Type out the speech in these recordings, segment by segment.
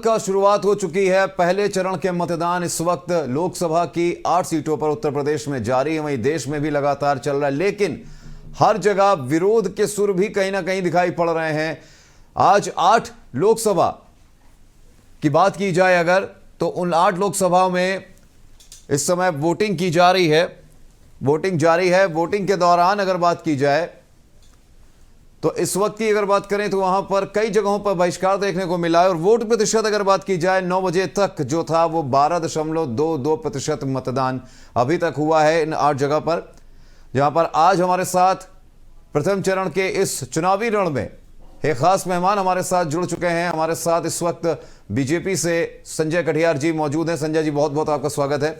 का शुरुआत हो चुकी है। पहले चरण के मतदान इस वक्त लोकसभा की 8 सीटों पर उत्तर प्रदेश में जारी है, वहीं देश में भी लगातार चल रहा है, लेकिन हर जगह विरोध के सुर भी कहीं ना कहीं दिखाई पड़ रहे हैं। आज 8 लोकसभा की बात की जाए अगर, तो उन 8 लोकसभाओं में इस समय वोटिंग की जा रही है, वोटिंग जारी है। वोटिंग के दौरान अगर बात की जाए तो इस वक्त की अगर बात करें तो वहां पर कई जगहों पर बहिष्कार देखने को मिला है और वोट प्रतिशत अगर बात की जाए 9 बजे तक जो था वो 12.22% मतदान अभी तक हुआ है इन 8 जगह पर। जहां पर आज हमारे साथ प्रथम चरण के इस चुनावी रण में एक खास मेहमान हमारे साथ जुड़ चुके हैं। हमारे साथ इस वक्त बीजेपी से संजय कटियार जी मौजूद हैं। संजय जी, बहुत बहुत आपका स्वागत है।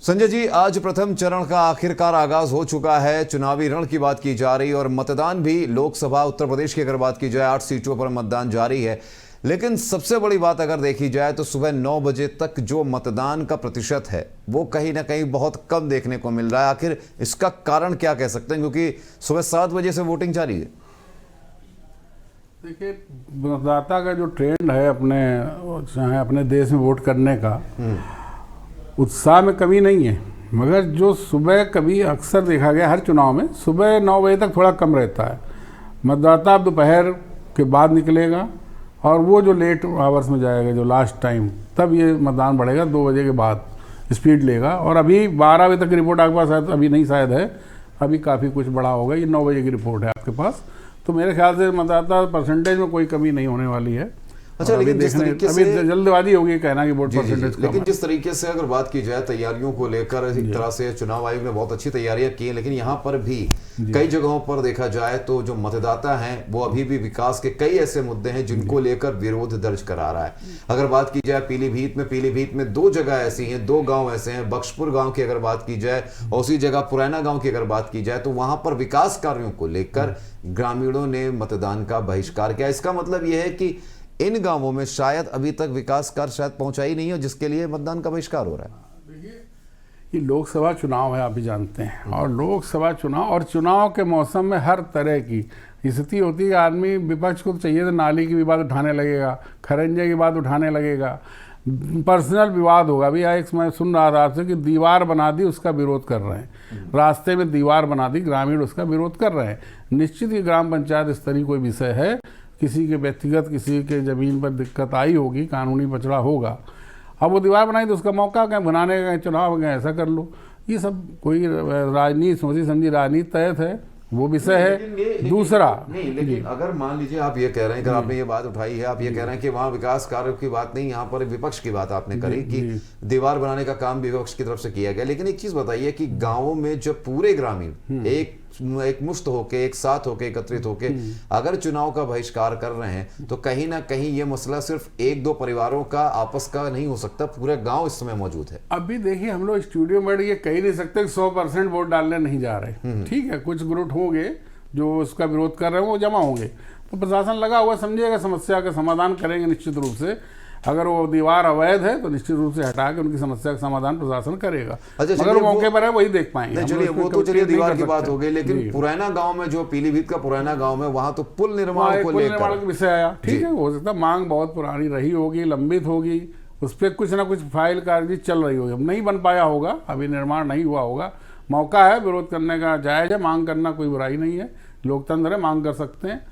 संजय जी, आज प्रथम चरण का आखिरकार आगाज हो चुका है, चुनावी रण की बात की जा रही है और मतदान भी लोकसभा उत्तर प्रदेश की अगर बात की जाए 8 सीटों पर मतदान जारी है। लेकिन सबसे बड़ी बात अगर देखी जाए तो सुबह 9 बजे तक जो मतदान का प्रतिशत है वो कहीं ना कहीं बहुत कम देखने को मिल रहा है। आखिर इसका कारण क्या कह सकते हैं, क्योंकि सुबह 7 बजे से वोटिंग जारी है। देखिए, मतदाता का जो ट्रेंड है अपने देश में वोट करने का, उत्साह में कमी नहीं है, मगर जो सुबह कभी अक्सर देखा गया हर चुनाव में सुबह 9 बजे तक थोड़ा कम रहता है। मतदाता अब दोपहर के बाद निकलेगा और वो जो लेट आवर्स में जाएगा, जो लास्ट टाइम, तब ये मतदान बढ़ेगा। 2 बजे के बाद स्पीड लेगा और अभी 12 बजे तक की रिपोर्ट आपके पास शायद अभी नहीं, शायद है, अभी काफ़ी कुछ बढ़ा होगा। ये 9 बजे की रिपोर्ट है आपके पास, तो मेरे ख्याल से मतदाता परसेंटेज में कोई कमी नहीं होने वाली है। अच्छा, लेकिन जिस तरीके से अभी जल्दबाजी होगी कहना कि वोट परसेंटेज, लेकिन जिस तरीके से अगर बात की जाए तैयारियों को लेकर, एक तरह से चुनाव आयोग ने बहुत अच्छी तैयारियां की हैं, लेकिन यहाँ पर भी कई जगहों पर देखा जाए तो जो मतदाता हैं वो अभी भी विकास के कई ऐसे मुद्दे हैं जिनको लेकर विरोध दर्ज करा रहा है। अगर बात की जाए पीलीभीत में 2 जगह ऐसी हैं, 2 गाँव ऐसे हैं। बख्शपुर गाँव की अगर बात की जाए और उसी जगह पुरैना गाँव की अगर बात की जाए तो वहां पर विकास कार्यों को लेकर ग्रामीणों ने मतदान का बहिष्कार किया। इसका मतलब यह है कि इन गांवों में शायद अभी तक विकास कार्य शायद पहुंचा ही नहीं है, जिसके लिए मतदान का बहिष्कार हो रहा है। देखिए, ये लोकसभा चुनाव है, आप भी जानते हैं, और लोकसभा चुनाव और चुनाव के मौसम में हर तरह की स्थिति होती है। आदमी विपक्ष को चाहिए तो नाली की भी बात उठाने लगेगा, खरंजे की बात उठाने लगेगा, पर्सनल विवाद होगा। अभी एक मैं सुन रहा था आपसे कि दीवार बना दी, उसका विरोध कर रहे हैं, रास्ते में दीवार बना दी, ग्रामीण उसका विरोध कर रहे हैं। निश्चित ही ग्राम पंचायत स्तरीय कोई विषय है, किसी के व्यक्तिगत किसी के ज़मीन पर दिक्कत आई होगी, कानूनी पचड़ा होगा, अब वो दीवार बनाई तो उसका मौका कहीं बनाने का, चुनाव गए ऐसा कर लो। ये सब कोई राजनीति सोची समझी राजनीति तहत है, वो विषय है। दूसरा नहीं, लेकिन अगर मान लीजिए आप ये कह रहे हैं, अगर आपने ये बात उठाई है, आप ये कह रहे हैं कि वहाँ विकास कार्यों की बात नहीं, यहाँ पर विपक्ष की बात आपने करी कि दीवार बनाने का काम विपक्ष की तरफ से किया गया। लेकिन एक चीज बताइए कि गाँवों में जब पूरे ग्रामीण एक मुश्त होके, एक साथ होके, एकत्रित होके अगर चुनाव का बहिष्कार कर रहे हैं तो कहीं ना कहीं ये मसला सिर्फ 1-2 परिवारों का आपस का नहीं हो सकता, पूरा गांव इस समय मौजूद है। अभी देखिए, हम लोग स्टूडियो में ये कह नहीं सकते 100% वोट डालने नहीं जा रहे, ठीक है, कुछ ग्रुप होंगे जो उसका विरोध कर रहे हैं, वो जमा होंगे, तो प्रशासन लगा हुआ समझिएगा, समस्या का समाधान करेंगे निश्चित रूप से। अगर वो दीवार अवैध है तो निश्चित रूप से हटा के उनकी समस्या का समाधान प्रशासन करेगा। अगर मौके पर है वही देख पाएंगे। चलिए, वो तो चलिए दीवार की बात हो गई, लेकिन पुरैना गांव में, जो पीलीभीत का पुरैना गांव में, वहां तो पुल निर्माण को लेकर का विषय आया, ठीक है, हो सकता है मांग बहुत पुरानी रही होगी, लंबित होगी, उस पर कुछ ना कुछ फाइल कार्य चल रही होगी, नहीं बन पाया होगा, अभी निर्माण नहीं हुआ होगा। मौका है विरोध करने का, जायज है, मांग करना कोई बुराई नहीं है, लोकतंत्र है, मांग कर सकते हैं।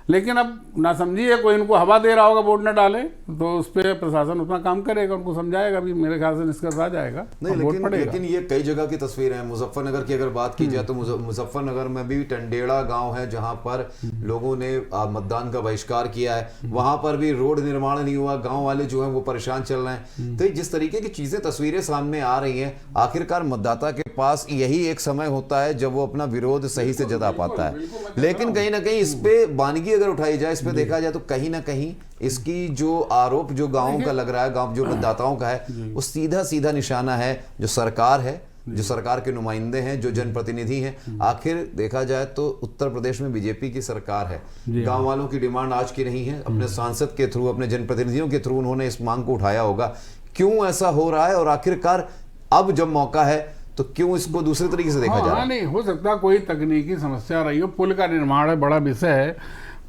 लेकिन अब ना समझिए कोई इनको हवा दे रहा होगा वोट न डाले, तो उस पर प्रशासन उतना काम करेगा, उनको समझाएगा, भी मेरे ख्याल से निष्कर्ष आ जाएगा, नहीं, लेकिन ये कई जगह की तस्वीरें हैं। मुजफ्फरनगर की अगर बात की जाए तो मुजफ्फरनगर में भी टंडेड़ा गांव है जहां पर लोगों ने मतदान का बहिष्कार किया है। वहां पर भी रोड निर्माण नहीं हुआ, गाँव वाले जो है वो परेशान चल रहे हैं। तो जिस तरीके की चीजें, तस्वीरें सामने आ रही हैं, आखिरकार मतदाता के पास यही एक समय होता है जब वो अपना विरोध सही से जता पाता है। लेकिन कहीं ना कहीं इस पे वानगी अगर उठाई जाए, इस पे देखा जाए तो कहीं ना कहीं इसकी जो आरोप जो गांवों का लग रहा है, गांव जो मतदाताओं का है, वो सीधा निशाना है जो सरकार है, जो सरकार के नुमाइंदे हैं, जो जनप्रतिनिधि हैं। आखिर देखा जाए तो उत्तर प्रदेश में बीजेपी की सरकार है, गांव वालों की डिमांड आज की नहीं है। अपने सांसद के थ्रू, अपने जनप्रतिनिधियों के थ्रू उन्होंने इस मांग को उठाया होगा। क्यों ऐसा हो रहा है और आखिरकार अब जब मौका है तो क्यों इसको दूसरे तरीके से देखा जा रहा है? नहीं, हो सकता कोई तकनीकी समस्या रही हो, पुल का निर्माण है, बड़ा विषय है,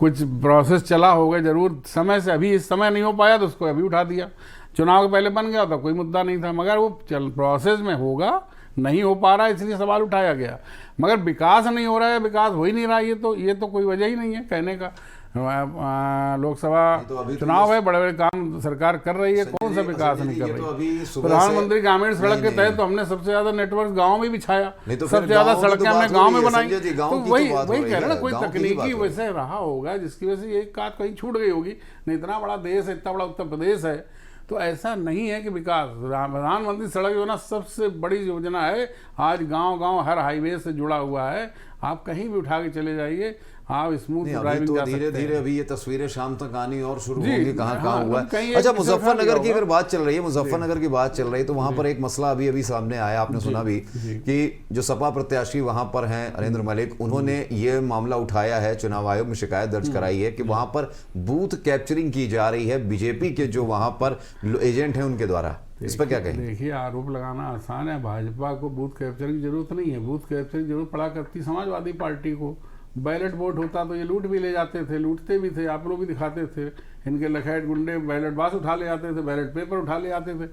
कुछ प्रोसेस चला होगा जरूर समय से, अभी इस समय नहीं हो पाया तो उसको अभी उठा दिया। चुनाव के पहले बन गया तो कोई मुद्दा नहीं था, मगर वो प्रोसेस में होगा, नहीं हो पा रहा है इसलिए सवाल उठाया गया। मगर विकास नहीं हो रहा है, विकास हो ही नहीं रहा है, ये तो कोई वजह ही नहीं है कहने का। लोकसभा चुनाव है, बड़े बड़े काम सरकार कर रही है, कौन सा विकास नहीं कर रही है। प्रधानमंत्री ग्रामीण सड़क के तहत तो हमने सबसे ज्यादा नेटवर्क गांव में बिछाया, सबसे ज्यादा सड़कें हमने गांव में बनाई। तो वही कह रहे हैं ना, कोई तकनीकी वैसे रहा होगा जिसकी वजह से ये बात कहीं छूट गई होगी। नहीं, इतना बड़ा देश है, इतना बड़ा उत्तर प्रदेश है, तो ऐसा नहीं है कि विकास। प्रधानमंत्री सड़क योजना सबसे बड़ी योजना है, आज गांव गांव हर हाईवे से जुड़ा हुआ है, आप कहीं भी उठा के चले जाइए, आप स्मूथ ड्राइविंग तो जा सकते हैं। धीरे धीरे अभी ये तस्वीरें शाम तक आनी और शुरू जी, होंगी, कहाँ हाँ, हुआ कहीं है। अच्छा, एक मुजफ्फरनगर की होगा। अगर बात चल रही है, मुजफ्फरनगर की बात चल रही है, तो वहां पर एक मसला अभी अभी सामने आया, आपने सुना भी कि जो सपा प्रत्याशी वहां पर हैं अरिंदर मलिक, उन्होंने ये मामला उठाया है, चुनाव आयोग में शिकायत दर्ज कराई है कि वहां पर बूथ कैप्चरिंग की जा रही है बीजेपी के जो वहां पर एजेंट हैं उनके द्वारा। इस पर क्या कहेंगे? देखिए, आरोप लगाना आसान है, भाजपा को बूथ कैप्चरिंग की जरूरत नहीं है। बूथ कैप्चरिंग जरूरत पड़ा करती समाजवादी पार्टी को। बैलेट वोट होता तो ये लूट भी ले जाते थे, लूटते भी थे, आप लोग भी दिखाते थे, इनके लखैट गुंडे बैलेट बास उठा ले जाते थे, बैलेट पेपर उठा ले जाते थे।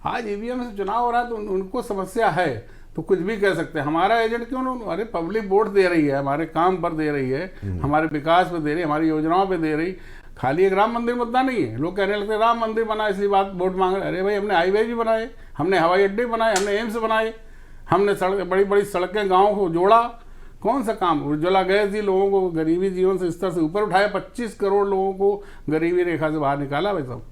आज ईवीएम से चुनाव हो रहा है तो उनको समस्या है तो कुछ भी कह सकते हैं। हमारा एजेंट क्यों? अरे पब्लिक वोट दे रही है, हमारे काम पर दे रही है, हमारे विकास पे दे रही है, हमारी योजनाओं पे दे रही। खाली एक राम मंदिर मुद्दा नहीं है। लोग कहने लगते राम मंदिर बना इसलिए बात वोट मांग रहे। अरे भाई, हमने हाईवे भी बनाए, हमने हवाई अड्डे बनाए, हमने एम्स बनाए, हमने सड़क बड़ी बड़ी सड़कें गाँव को जोड़ा। कौन सा काम? उज्ज्वला गैस दी, लोगों को गरीबी जीवन से स्तर से ऊपर उठाया, 25 करोड़ लोगों को गरीबी रेखा से बाहर निकाला भाई सब।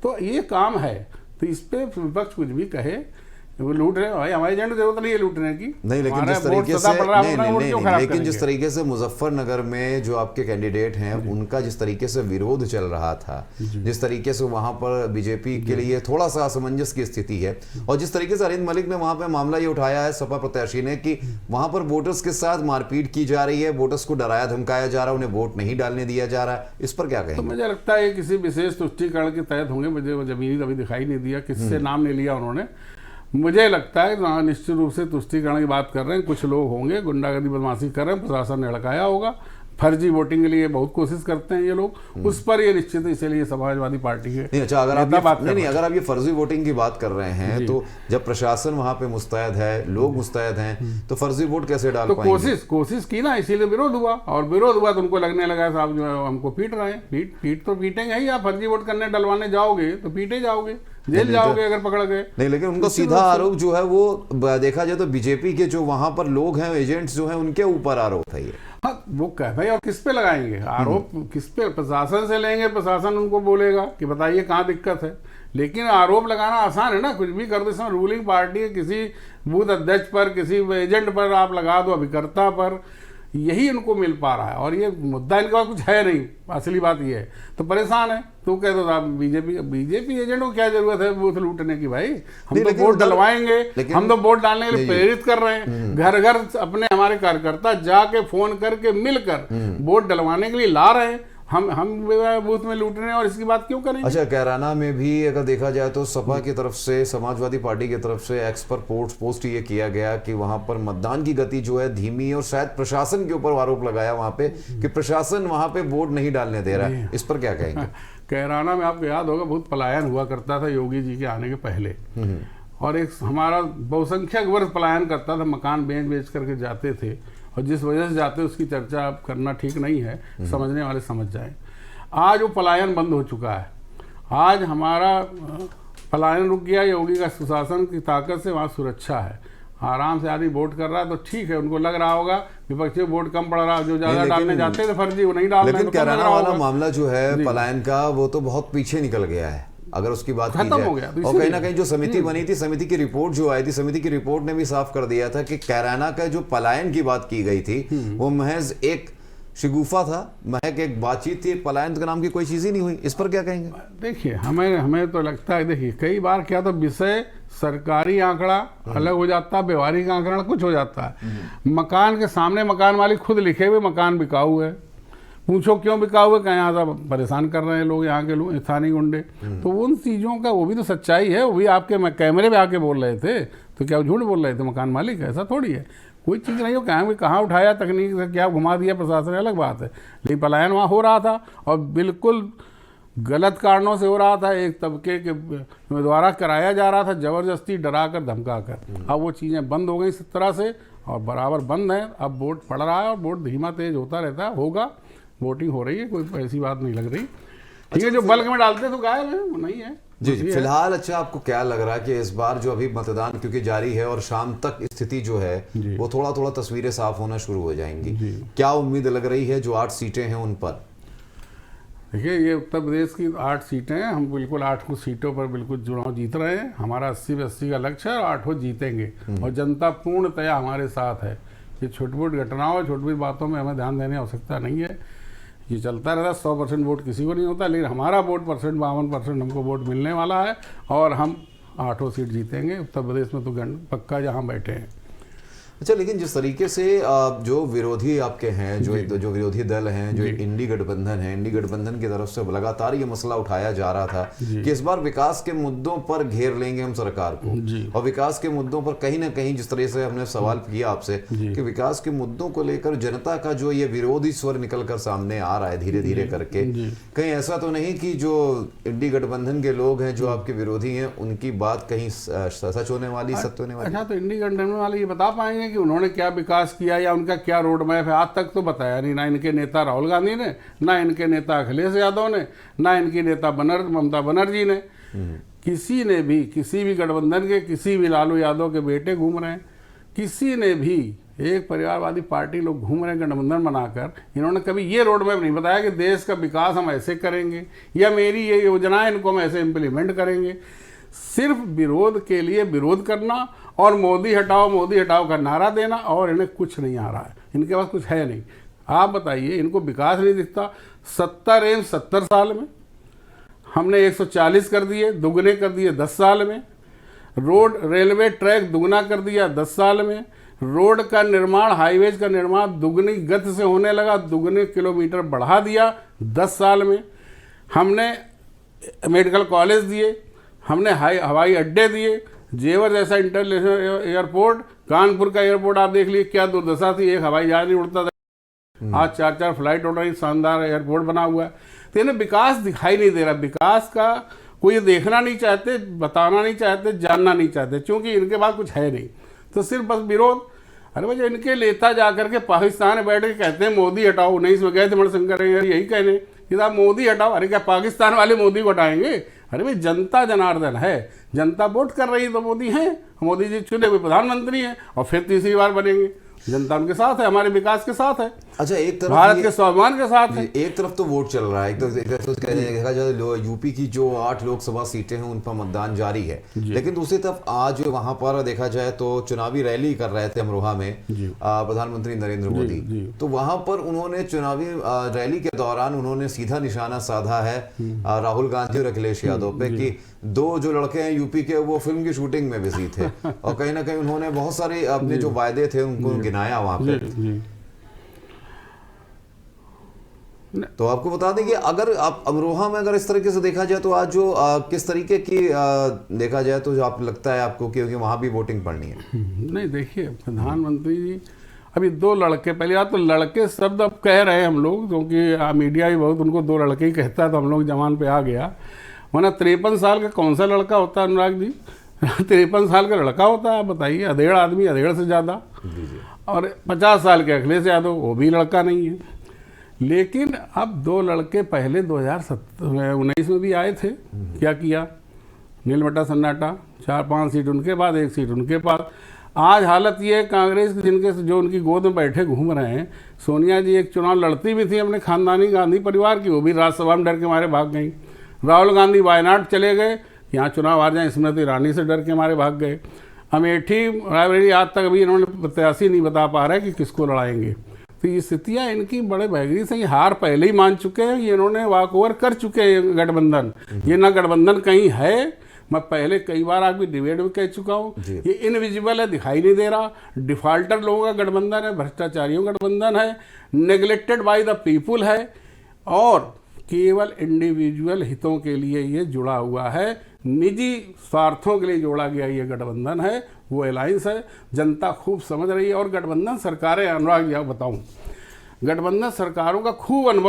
तो ये काम है, तो इस पे विपक्ष कुछ भी कहे, वो लूट रहे हैं भाई, हमारे एजेंट जरूरत नहीं है लूटने की। नहीं, लेकिन जिस तरीके से लेकिन जिस तरीके से मुजफ्फरनगर में जो आपके कैंडिडेट हैं उनका जिस तरीके से विरोध चल रहा था, जिस तरीके से वहां पर बीजेपी के लिए थोड़ा सा असमंजस की स्थिति है, और जिस तरीके से अरिंदर मलिक ने वहां पर मामला ये उठाया है सपा प्रत्याशी ने कि वहां पर वोटर्स के साथ मारपीट की जा रही है, वोटर्स को डराया धमकाया जा रहा है, उन्हें वोट नहीं डालने दिया जा रहा है, इस पर क्या कहेंगे? तो मुझे लगता है किसी विशेष तुष्टिकरण के तहत होंगे, मुझे वो जमीनी अभी दिखाई नहीं दिया, किससे नाम नहीं लिया उन्होंने। मुझे लगता है निश्चित रूप से तुष्टिकरण की बात कर रहे हैं, कुछ लोग होंगे गुंडागर्दी बदमाशी कर रहे हैं, प्रशासन ने लड़काया होगा, फर्जी वोटिंग के लिए बहुत कोशिश करते हैं ये लोग, उस पर ये निश्चित, इसलिए समाजवादी पार्टी के नहीं। अच्छा, अगर आप ये फर्जी वोटिंग की बात कर रहे हैं तो जब प्रशासन वहां पे मुस्तैद है, लोग मुस्तैद हैं, तो फर्जी वोट कैसे डाल पाएंगे? कोशिश की ना, इसीलिए विरोध हुआ, और विरोध हुआ तो उनको लगने लगा साहब जो है हमको पीट रहे हैं। पीट तो पीटेंगे ही, आप फर्जी वोट करने डलवाने जाओगे तो पीटे जाओगे, जेल जाओगे अगर पकड़ गए। नहीं, लेकिन उनका सीधा आरोप जो है वो देखा जाए तो बीजेपी के जो वहां पर लोग हैं, एजेंट्स जो हैं, उनके ऊपर आरोप है ये। हाँ, वो कह भाई, और किस पे लगाएंगे आरोप? किस पे? प्रशासन से लेंगे, प्रशासन उनको बोलेगा कि बताइए कहाँ दिक्कत है। लेकिन आरोप लगाना आसान है ना, कुछ भी कर दो। इसमें रूलिंग पार्टी के किसी बूथ अध्यक्ष पर, किसी एजेंट पर आप लगा दो, अभिकर्ता पर, यही उनको मिल पा रहा है। और ये मुद्दा इनके पास कुछ है नहीं, असली बात ये है, तो परेशान है। तो कह दो साहब बीजेपी एजेंट को क्या जरूरत है बूथ लूटने की? भाई हम तो वोट डलवाएंगे, हम तो वोट डालने के लिए प्रेरित कर रहे हैं, घर घर अपने हमारे कार्यकर्ता जाके फोन करके मिलकर वोट डलवाने के लिए ला रहे हैं। हम बूथ में लूट रहे हैं, और इसकी बात क्यों करेंगे? अच्छा, कैराना में भी अगर देखा जाए तो सपा की तरफ से, समाजवादी पार्टी की तरफ से एक्स पर पोस्ट ये किया गया कि वहां पर मतदान की गति जो है धीमी, और शायद प्रशासन के ऊपर आरोप लगाया वहां पे कि प्रशासन वहां पे वोट नहीं डालने दे रहा है। इस पर क्या कहेंगे? कैराना में आपको याद होगा बहुत पलायन हुआ करता था योगी जी के आने के पहले, और एक हमारा बहुसंख्यक वर्ग पलायन करता था, मकान बेच करके जाते थे, और जिस वजह से जाते उसकी चर्चा आप करना ठीक नहीं है, समझने वाले समझ जाएं। आज वो पलायन बंद हो चुका है, आज हमारा पलायन रुक गया। योगी का सुशासन की ताकत से वहाँ सुरक्षा है, आराम से आदमी वोट कर रहा है, तो ठीक है, उनको लग रहा होगा विपक्षी वोट कम पड़ रहा है, जो ज्यादा डालने जाते थे फर्जी वो नहीं डाल रहे। लेकिन कैराना वाला मामला जो है पलायन का, वो तो बहुत पीछे निकल गया है अगर उसकी बात की जाए। और कहीं ना कहीं जो समिति बनी थी, समिति की रिपोर्ट जो आई थी, समिति की रिपोर्ट ने भी साफ कर दिया था कि कैराना का जो पलायन की बात की गई थी वो महज एक शिगुफा था, महज एक बातचीत थी, पलायन के नाम की कोई चीज ही नहीं हुई। इस पर क्या कहेंगे? देखिए, हमें तो लगता है, देखिए कई बार क्या तो विषय सरकारी आंकड़ा अलग हो जाता है, व्यवहारिक आंकड़ा कुछ हो जाता है। मकान के सामने मकान मालिक खुद लिखे हुए मकान बिकाऊ है, पूछो क्यों बिकाऊ है, कहीं यहाँ परेशान कर रहे हैं लोग, यहाँ के लोग स्थानीय गुंडे। तो उन चीज़ों का वो भी तो सच्चाई है, वो भी आपके कैमरे में आके बोल रहे थे, तो क्या वो झूठ बोल रहे थे मकान मालिक? ऐसा थोड़ी है, कोई चीज़ नहीं हो, कहाँ उठाया तकनीक से क्या घुमा दिया प्रशासन, अलग बात है, लेकिन पलायन वहाँ हो रहा था और बिल्कुल गलत कारणों से हो रहा था। एक तबके के द्वारा कराया जा रहा था ज़बरदस्ती, डरा कर धमका कर। अब वो चीज़ें बंद हो गई इस तरह से और बराबर बंद है। अब वोट पड़ रहा है और वोट धीमा तेज होता रहता है, होगा, वोटिंग हो रही है, कोई ऐसी बात नहीं लग रही। ठीक है, जो बल्क में डालते तो गायब है, वो नहीं है जी जी। फिलहाल अच्छा आपको क्या लग रहा है कि इस बार जो अभी मतदान क्योंकि जारी है और शाम तक स्थिति जो है वो थोड़ा थोड़ा तस्वीरें साफ होना शुरू हो जाएंगी, क्या उम्मीद लग रही है जो 8 सीटें हैं उन पर? देखिए, ये उत्तर प्रदेश की 8 सीटें हैं, हम बिल्कुल 8 सीटों पर बिल्कुल चुनाव जीत रहे हैं। हमारा 80 का लक्ष्य है और 8 जीतेंगे और जनता पूर्णतया हमारे साथ है। ये छोटी मोटी घटनाओं, छोटी मोटी बातों में हमें ध्यान देने की आवश्यकता नहीं है, ये चलता रहता। 100% वोट किसी को नहीं होता, लेकिन हमारा वोट 52% हमको वोट मिलने वाला है और हम 8 सीट जीतेंगे उत्तर प्रदेश में, तो पक्का जहाँ बैठे हैं। अच्छा, लेकिन जिस तरीके से जो विरोधी आपके हैं, जो विरोधी दल हैं, जो इंडी गठबंधन है, इंडी गठबंधन की तरफ से लगातार ये मसला उठाया जा रहा था कि इस बार विकास के मुद्दों पर घेर लेंगे हम सरकार को, और विकास के मुद्दों पर कहीं ना कहीं जिस तरह से हमने सवाल किया आपसे कि विकास के मुद्दों को लेकर जनता का जो ये विरोधी स्वर निकल कर सामने आ रहा है धीरे धीरे करके, कहीं ऐसा तो नहीं कि जो इंडी गठबंधन के लोग हैं, जो आपके विरोधी हैं, उनकी बात कहीं सच होने वाली, सत्य होने वाली? अच्छा, तो इंडी गठबंधन वाले ये बता पाएंगे कि उन्होंने क्या विकास किया या उनका क्या रोड मैप है? आज तक तो बताया नहीं, ना इनके नेता राहुल गांधी ने, ना इनके नेता अखिलेश यादव ने, ना इनकी नेता ममता बनर्जी ने। किसी ने भी, किसी भी गठबंधन के किसी भी लालू यादव के बेटे घूम रहे हैं, किसी ने भी, एक परिवारवादी पार्टी लोग घूम रहे हैं गठबंधन बनाकर। इन्होंने कभी ये रोड मैप नहीं बताया कि देश का विकास हम ऐसे करेंगे या मेरी ये योजनाएं इनको हम ऐसे इम्प्लीमेंट करेंगे। सिर्फ विरोध के लिए विरोध करना और मोदी हटाओ का नारा देना, और इन्हें कुछ नहीं आ रहा है, इनके पास कुछ है नहीं। आप बताइए, इनको विकास नहीं दिखता? 70 साल में हमने 140 कर दिए, दुगने कर दिए 10 साल में। रोड रेलवे ट्रैक दुगना कर दिया 10 साल में। रोड का निर्माण, हाईवेज का निर्माण दुगनी गति से होने लगा, दुगने किलोमीटर बढ़ा दिया 10 साल में। हमने मेडिकल कॉलेज दिए, हमने हवाई अड्डे दिए, जेवर जैसा इंटरनेशनल एयरपोर्ट, कानपुर का एयरपोर्ट आप देख लीजिए क्या दुर्दशा थी, एक हवाई जहाज नहीं उड़ता था, आज 4 फ्लाइट उड़ रही, शानदार एयरपोर्ट बना हुआ है। तो इन्हें विकास दिखाई नहीं दे रहा, विकास का कोई देखना नहीं चाहते, बताना नहीं चाहते, जानना नहीं चाहते, क्योंकि इनके पास कुछ है नहीं, तो सिर्फ बस विरोध। अरे भाई, इनके नेता जाकर के पाकिस्तान में बैठ के कहते हैं मोदी हटाओ, 19 में गए थे मणिशंकर यही कहने कि साहब मोदी हटाओ। अरे क्या पाकिस्तान वाले मोदी को हटाएंगे? अरे भाई, जनता जनार्दन है, जनता वोट कर रही है तो मोदी हैं, मोदी जी चुने हुए प्रधानमंत्री हैं और फिर तीसरी बार बनेंगे। जनता उनके साथ है, हमारे विकास के साथ है, अच्छा, एक तरफ भारत के स्वाभिमान के साथ है। एक तरफ तो वोट चल रहा है, एक तरफ तो देखा जाए यूपी की जो 8 लोकसभा सीटें हैं उन पर मतदान जारी है, लेकिन दूसरी तरफ आज वहां पर देखा जाए तो चुनावी रैली कर रहे थे अमरोहा में प्रधानमंत्री नरेंद्र मोदी, तो वहां पर उन्होंने चुनावी रैली के दौरान उन्होंने सीधा निशाना साधा है राहुल गांधी और अखिलेश यादव पे कि 2 जो लड़के हैं यूपी के वो फिल्म की शूटिंग में बिजी थे और कहीं ना कहीं उन्होंने बहुत सारे अपने जो वायदे थे उनको गिनाया वहां पे। तो आपको बता दें कि अगर आप अमरोहा में अगर इस तरीके से देखा जाए तो आज जो किस तरीके की देखा जाए तो जो आप लगता है आपको क्योंकि वहां भी वोटिंग पड़नी है? नहीं, देखिए, प्रधानमंत्री जी अभी 2 लड़के, पहले बात तो लड़के शब्द अब कह रहे हैं हम लोग, क्योंकि मीडिया भी बहुत उनको 2 लड़के ही कहता है, तो हम लोग जमान पे आ गया। वरना 53 साल का कौन सा लड़का होता है अनुराग जी? 53 साल का लड़का होता है, आप बताइए। अधेड़ आदमी, अधेड़ से ज़्यादा। और 50 साल के अखिलेश यादव, वो भी लड़का नहीं है। लेकिन अब 2 लड़के पहले 2019 में भी आए थे, क्या किया? नीलमटा सन्नाटा, 4-5 सीट उनके पास, 1 सीट उनके पास। आज हालत ये है कांग्रेस की, जिनके जो उनकी गोद में बैठे घूम रहे हैं। सोनिया जी एक चुनाव लड़ती भी थी अपने खानदानी गांधी परिवार की, वो भी राज्यसभा में डर के मारे भाग गई। राहुल गांधी वायनाड चले गए, यहाँ चुनाव हार जाए, स्मृति ईरानी से डर के मारे भाग गए। अमेठी, रायबरेली, आज तक अभी इन्होंने प्रत्याशी नहीं बता पा रहे कि किसको लड़ाएंगे। तो ये स्थितियाँ इनकी बड़े भयंकर से, हार पहले ही मान चुके हैं, ये इन्होंने वॉक ओवर कर चुके हैं गठबंधन। ये ना गठबंधन कहीं है, मैं पहले कई बार आपकी डिबेट में कह चुका हूँ, ये इनविजिबल है, दिखाई नहीं दे रहा। डिफॉल्टर लोगों का गठबंधन है, भ्रष्टाचारियों का गठबंधन है, नेग्लेक्टेड बाय द पीपुल है, और केवल इंडिविजुअल हितों के लिए ये जुड़ा हुआ है, निजी स्वार्थों के लिए जोड़ा गया ये गठबंधन है, वो अलायंस है, जनता खूब समझ रही है। और गठबंधन सरकारें, अनुराग जी बताऊं, गठबंधन सरकारों का खूब अनुभव